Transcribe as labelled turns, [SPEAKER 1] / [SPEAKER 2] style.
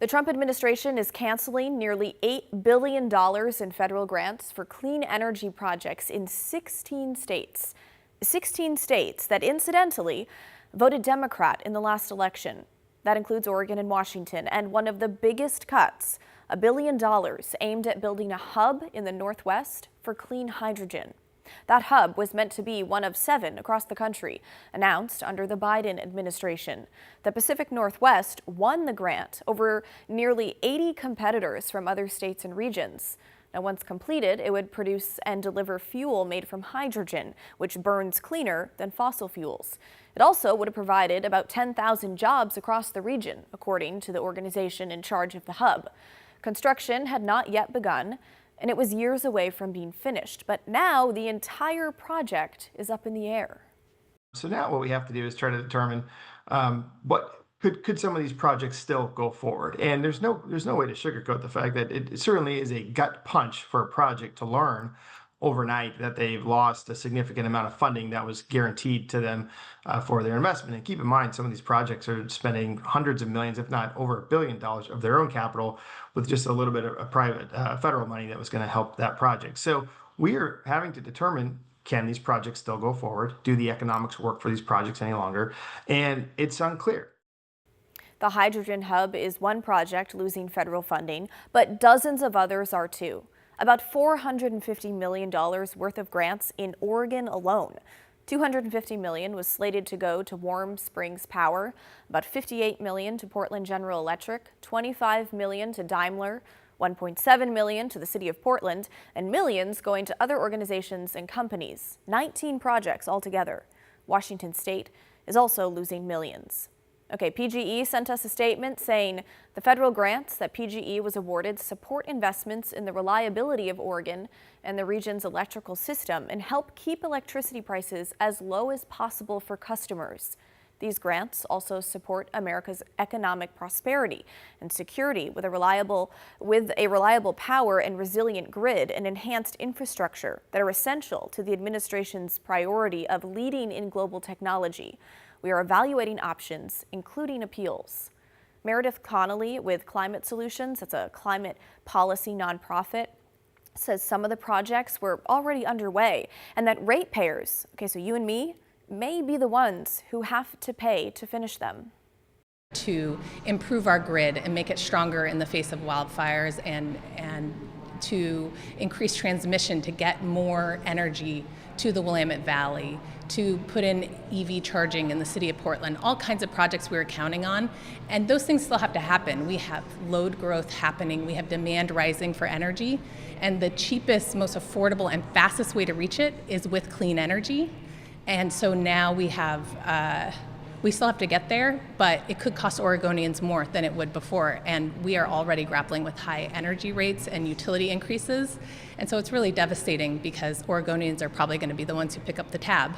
[SPEAKER 1] The Trump administration is canceling nearly $8 billion in federal grants for clean energy projects in 16 states. 16 states that, incidentally, voted Democrat in the last election. That includes Oregon and Washington, and one of the biggest cuts, $1 billion aimed at building a hub in the Northwest for clean hydrogen. That hub was meant to be one of 7 across the country, announced under the Biden administration. The Pacific Northwest won the grant over nearly 80 competitors from other states and regions. Now, once completed, it would produce and deliver fuel made from hydrogen, which burns cleaner than fossil fuels. It also would have provided about 10,000 jobs across the region, according to the organization in charge of the hub. Construction had not yet begun, and it was years away from being finished. But now the entire project is up in the air.
[SPEAKER 2] So now what we have to do is try to determine what could some of these projects still go forward. And there's no way to sugarcoat the fact that it certainly is a gut punch for a project to learn overnight that they've lost a significant amount of funding that was guaranteed to them for their investment. And keep in mind, some of these projects are spending hundreds of millions, if not over $1 billion of their own capital, with just a little bit of private federal money that was going to help that project. So we are having to determine, can these projects still go forward? Do the economics work for these projects any longer? And it's unclear.
[SPEAKER 1] The hydrogen hub is one project losing federal funding, but dozens of others are too. About $450 million worth of grants in Oregon alone. $250 million was slated to go to Warm Springs Power, about $58 million to Portland General Electric, $25 million to Daimler, $1.7 million to the city of Portland, and millions going to other organizations and companies. 19 projects altogether. Washington State is also losing millions. Okay, PGE sent us a statement saying the federal grants that PGE was awarded support investments in the reliability of Oregon and the region's electrical system and help keep electricity prices as low as possible for customers. These grants also support America's economic prosperity and security with a reliable power and resilient grid and enhanced infrastructure that are essential to the administration's priority of leading in global technology. We are evaluating options, including appeals. Meredith Connolly with Climate Solutions, that's a climate policy nonprofit, says some of the projects were already underway and that ratepayers, okay, so you and me, may be the ones who have to pay to finish them.
[SPEAKER 3] To improve our grid and make it stronger in the face of wildfires and to increase transmission to get more energy to the Willamette Valley, to put in EV charging in the city of Portland, all kinds of projects we were counting on. And those things still have to happen. We have load growth happening, we have demand rising for energy, and the cheapest, most affordable, and fastest way to reach it is with clean energy. And so now we still have to get there, but it could cost Oregonians more than it would before. And we are already grappling with high energy rates and utility increases. And so it's really devastating because Oregonians are probably going to be the ones who pick up the tab.